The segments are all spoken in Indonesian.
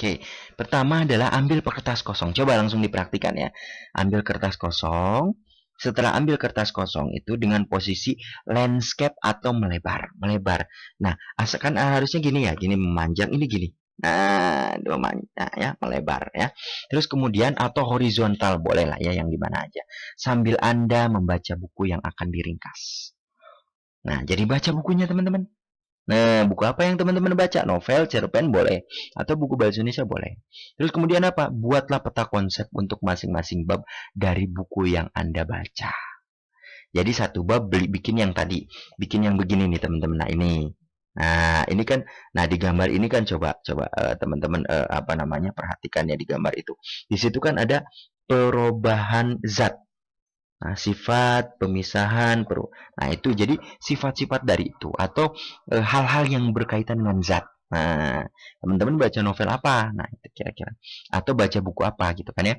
Oke, pertama adalah ambil kertas kosong. Coba langsung dipraktikan ya. Ambil kertas kosong. Setelah ambil kertas kosong itu dengan posisi landscape atau melebar, melebar. Nah, asalkan harusnya gini ya, gini memanjang, ini gini. Nah, dua nah, ya, melebar ya. Terus kemudian atau horizontal boleh lah ya, yang gimana aja. Sambil Anda membaca buku yang akan diringkas. Nah, jadi baca bukunya teman-teman. Nah, buku apa yang teman-teman baca? Novel, cerpen boleh, atau buku bahasa Indonesia boleh. Terus kemudian apa? Buatlah peta konsep untuk masing-masing bab dari buku yang Anda baca. Jadi satu bab bikin yang tadi, bikin yang begini nih teman-teman. Nah, ini. Nah, ini kan, nah di gambar ini kan coba teman-teman apa namanya perhatikan ya di gambar itu. Di situ kan ada perubahan zat. Nah, sifat, pemisahan, nah itu jadi sifat-sifat dari itu atau hal-hal yang berkaitan dengan zat. Nah, teman-teman baca novel apa? Nah, itu kira-kira. Atau baca buku apa gitu kan ya.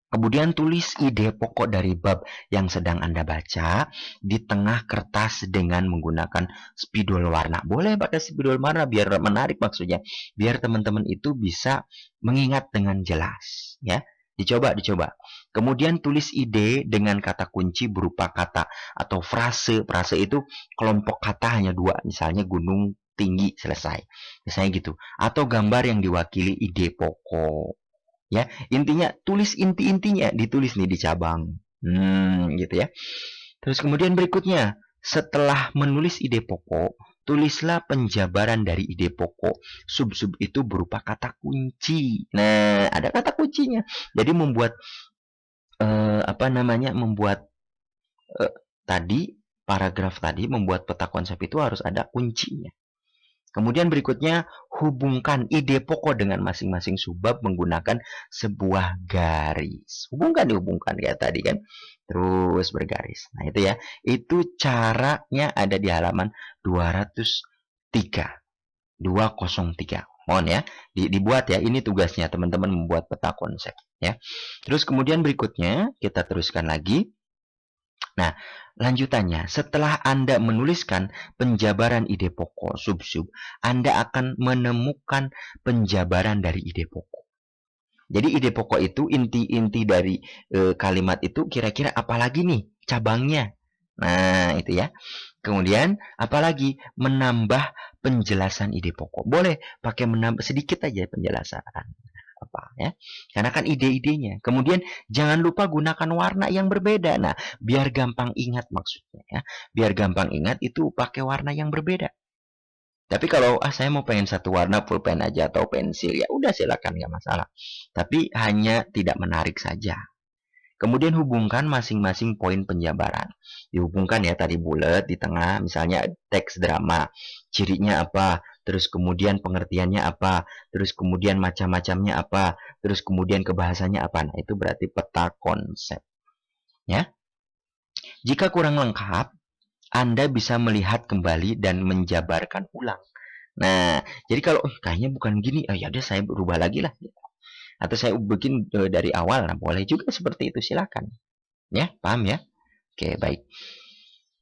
Kemudian tulis ide pokok dari bab yang sedang Anda baca di tengah kertas dengan menggunakan spidol warna. Boleh pakai spidol warna biar menarik maksudnya. Biar teman-teman itu bisa mengingat dengan jelas, ya. Dicoba. Kemudian tulis ide dengan kata kunci berupa kata atau frase. Frase itu kelompok kata hanya dua, misalnya gunung tinggi selesai. Misalnya gitu. Atau gambar yang diwakili ide pokok. Ya, intinya tulis inti-intinya ditulis nih di cabang. Gitu ya. Terus kemudian berikutnya, setelah menulis ide pokok, tulislah penjabaran dari ide pokok. Sub-sub itu berupa kata kunci. Nah, ada kata kuncinya. Jadi membuat apa namanya? Membuat eh, tadi paragraf tadi membuat peta konsep itu harus ada kuncinya. Kemudian berikutnya, hubungkan ide pokok dengan masing-masing subbab menggunakan sebuah garis. Dihubungkan kayak tadi kan. Terus bergaris. Nah, itu ya. Itu caranya ada di halaman 203. 203. Mohon ya, dibuat ya. Ini tugasnya teman-teman membuat peta konsep ya. Terus kemudian berikutnya kita teruskan lagi. Nah, lanjutannya, setelah Anda menuliskan penjabaran ide pokok sub-sub, Anda akan menemukan penjabaran dari ide pokok. Jadi ide pokok itu inti-inti dari kalimat itu kira-kira apalagi nih cabangnya. Nah, itu ya. Kemudian apalagi menambah penjelasan ide pokok. Boleh pakai menambah sedikit aja penjelasan apa ya, karena kan ide-idenya. Kemudian jangan lupa gunakan warna yang berbeda. Nah, biar gampang ingat maksudnya ya, biar gampang ingat itu pakai warna yang berbeda. Tapi kalau saya mau pengen satu warna pulpen aja atau pensil, ya udah silakan, nggak masalah, tapi hanya tidak menarik saja. Kemudian hubungkan masing-masing poin penjabaran. Dihubungkan ya tadi bulat di tengah, misalnya teks drama. Cirinya apa? Terus kemudian pengertiannya apa? Terus kemudian macam-macamnya apa? Terus kemudian kebahasannya apa? Nah, itu berarti peta konsep. Ya. Jika kurang lengkap, Anda bisa melihat kembali dan menjabarkan ulang. Nah, jadi kalau kayaknya bukan gini, ya udah saya berubah lagi lah. Atau saya bikin dari awal, nah boleh juga seperti itu, silakan. Ya, paham ya? Oke, baik.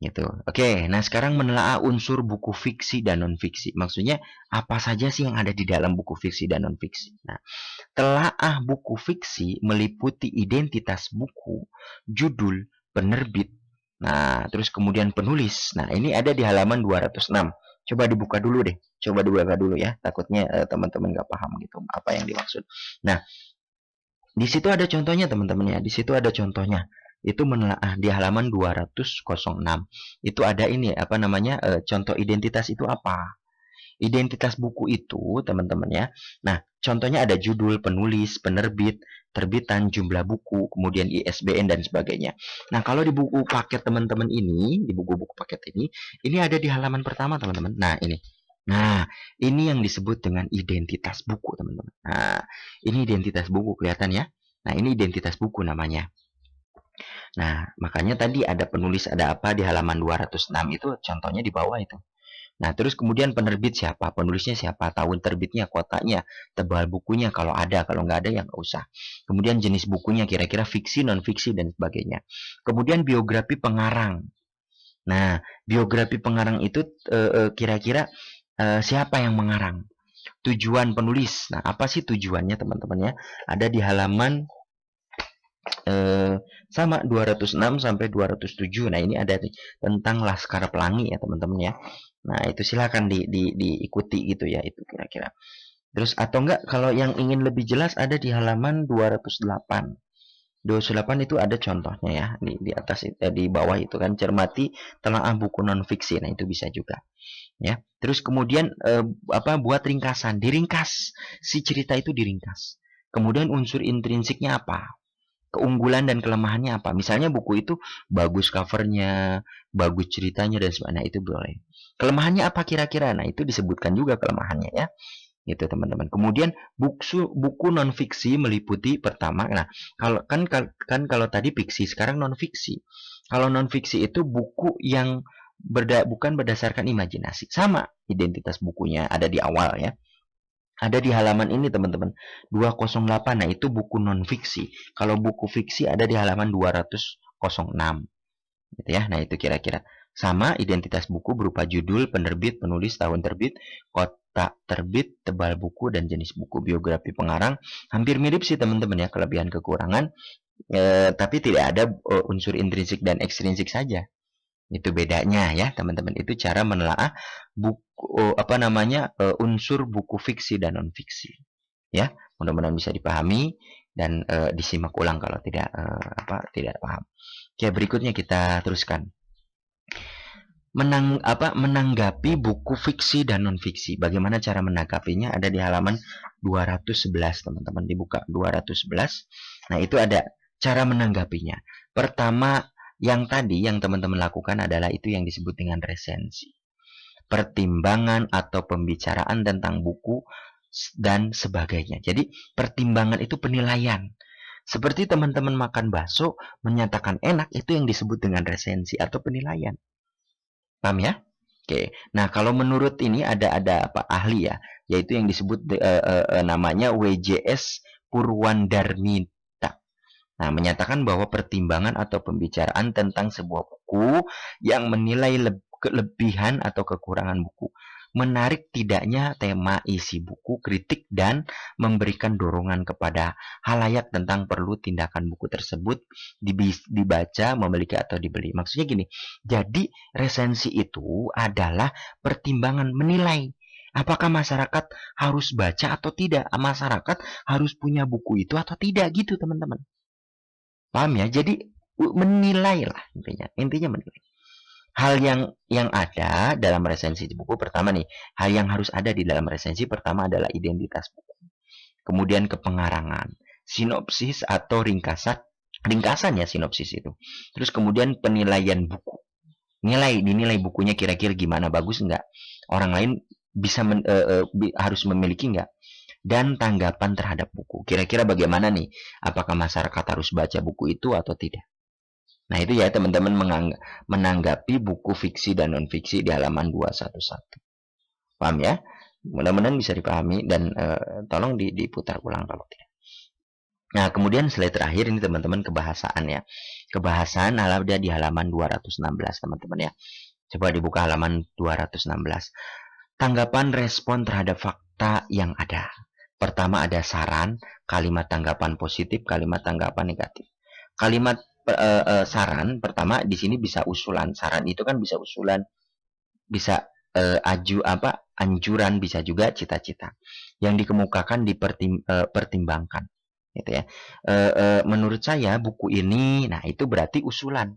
Gitu. Oke, nah sekarang menelaah unsur buku fiksi dan non-fiksi. Maksudnya, apa saja sih yang ada di dalam buku fiksi dan non-fiksi? Nah, telaah buku fiksi meliputi identitas buku, judul, penerbit, nah, terus kemudian penulis. Nah, ini ada di halaman 206. Coba dibuka dulu deh. Coba dibuka dulu ya. Takutnya teman-teman nggak paham gitu apa yang dimaksud. Nah, di situ ada contohnya teman-teman ya. Di situ ada contohnya. Itu menelaah di halaman 206. Itu ada ini apa namanya contoh identitas itu apa? Identitas buku itu teman-teman ya. Nah, contohnya ada judul, penulis, penerbit, terbitan, jumlah buku, kemudian ISBN dan sebagainya. Nah, kalau di buku paket teman-teman ini, di buku-buku paket ini ada di halaman pertama teman-teman. Nah, ini. Nah, ini yang disebut dengan identitas buku, teman-teman. Nah, ini identitas buku kelihatan ya. Nah, ini identitas buku namanya. Nah, makanya tadi ada penulis ada apa di halaman 206 itu contohnya di bawah itu. Nah, terus kemudian penerbit siapa, penulisnya siapa, tahun terbitnya, kotanya, tebal bukunya kalau ada, kalau nggak ada ya nggak usah. Kemudian jenis bukunya kira-kira fiksi, non-fiksi, dan sebagainya. Kemudian biografi pengarang. Nah, biografi pengarang itu kira-kira siapa yang mengarang? Tujuan penulis. Nah, apa sih tujuannya teman-teman ya? Ada di halaman sama 206 sampai 207. Nah, ini ada tentang Laskar Pelangi ya teman-teman ya. Nah, itu silakan diikuti gitu ya, itu kira-kira. Terus atau enggak kalau yang ingin lebih jelas ada di halaman 208. 208 itu ada contohnya ya di atas di bawah itu kan, cermati telaah buku non fiksi. Nah, itu bisa juga ya. Terus kemudian buat ringkasan, diringkas, si cerita itu diringkas. Kemudian unsur intrinsiknya apa? Keunggulan dan kelemahannya apa? Misalnya buku itu bagus covernya, bagus ceritanya dan sebagainya, nah, itu boleh. Kelemahannya apa kira-kira? Nah, itu disebutkan juga kelemahannya ya. Gitu teman-teman. Kemudian buku non fiksi meliputi pertama. Nah, kalau kalau tadi fiksi, sekarang non fiksi. Kalau non fiksi itu buku yang bukan berdasarkan imajinasi. Sama identitas bukunya ada di awal ya. Ada di halaman ini teman-teman, 208. Nah, itu buku non fiksi. Kalau buku fiksi ada di halaman 206. Gitu ya. Nah, itu kira-kira. Sama identitas buku berupa judul, penerbit, penulis, tahun terbit, kota terbit, tebal buku, dan jenis buku. Biografi pengarang hampir mirip sih teman-teman ya, kelebihan kekurangan. Tapi tidak ada unsur intrinsik dan ekstrinsik saja. Itu bedanya ya teman-teman. Itu cara menelaah buku unsur buku fiksi dan non fiksi. Ya, mudah-mudahan bisa dipahami dan disimak ulang kalau tidak paham. Oke, berikutnya kita teruskan. Menanggapi buku fiksi dan non fiksi. Bagaimana cara menanggapinya? Ada di halaman 211 teman-teman, dibuka 211. Nah, itu ada cara menanggapinya. Pertama, yang tadi yang teman-teman lakukan adalah itu yang disebut dengan resensi. Pertimbangan atau pembicaraan tentang buku dan sebagainya. Jadi, pertimbangan itu penilaian. Seperti teman-teman makan bakso, menyatakan enak, itu yang disebut dengan resensi atau penilaian. Paham ya? Oke. Nah, kalau menurut ini ada ahli ya, yaitu yang disebut namanya WJS Purwandarmita. Nah, menyatakan bahwa pertimbangan atau pembicaraan tentang sebuah buku yang menilai kelebihan atau kekurangan buku, menarik tidaknya tema isi buku, kritik, dan memberikan dorongan kepada halayak tentang perlu tindakan buku tersebut dibaca, memiliki, atau dibeli. Maksudnya gini, jadi resensi itu adalah pertimbangan menilai apakah masyarakat harus baca atau tidak, masyarakat harus punya buku itu atau tidak, gitu teman-teman. Paham ya? Jadi menilai lah intinya menilai. Hal yang ada dalam resensi buku pertama nih, hal yang harus ada di dalam resensi pertama adalah identitas buku. Kemudian kepengarangan, sinopsis atau ringkasan ya sinopsis itu. Terus kemudian penilaian buku. Dinilai bukunya kira-kira gimana, bagus enggak? Orang lain bisa harus memiliki enggak? Dan tanggapan terhadap buku. Kira-kira bagaimana nih? Apakah masyarakat harus baca buku itu atau tidak? Nah, itu ya teman-teman menanggapi buku fiksi dan non-fiksi di halaman 211. Paham ya? Mudah-mudahan bisa dipahami dan tolong diputar ulang kalau tidak. Nah, kemudian slide terakhir ini teman-teman kebahasaan ya. Kebahasaan ada di halaman 216 teman-teman ya. Coba dibuka halaman 216. Tanggapan respon terhadap fakta yang ada. Pertama ada saran, kalimat tanggapan positif, kalimat tanggapan negatif. Kalimat saran pertama di sini bisa usulan. Saran itu kan bisa usulan, bisa anjuran, bisa juga cita-cita. Yang dikemukakan dipertimbangkan, gitu ya. Menurut saya buku ini, nah itu berarti usulan.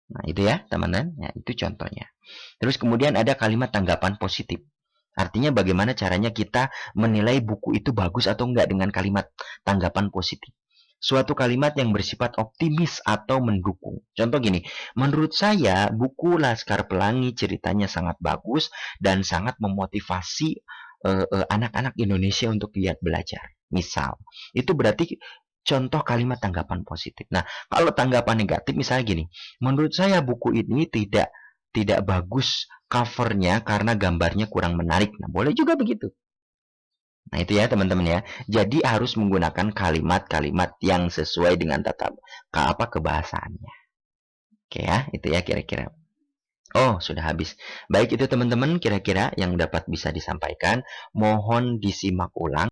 Nah, itu ya, teman-teman. Ya, itu contohnya. Terus kemudian ada kalimat tanggapan positif. Artinya bagaimana caranya kita menilai buku itu bagus atau enggak dengan kalimat tanggapan positif. Suatu kalimat yang bersifat optimis atau mendukung. Contoh gini, menurut saya buku Laskar Pelangi ceritanya sangat bagus dan sangat memotivasi anak-anak Indonesia untuk giat belajar. Misal, itu berarti contoh kalimat tanggapan positif. Nah, kalau tanggapan negatif misalnya gini, menurut saya buku ini tidak bagus covernya karena gambarnya kurang menarik. Nah, boleh juga begitu. Nah, itu ya teman-teman ya. Jadi harus menggunakan kalimat-kalimat yang sesuai dengan kebahasaannya. Oke ya, itu ya kira-kira. Oh, sudah habis. Baik itu teman-teman kira-kira yang dapat bisa disampaikan. Mohon disimak ulang.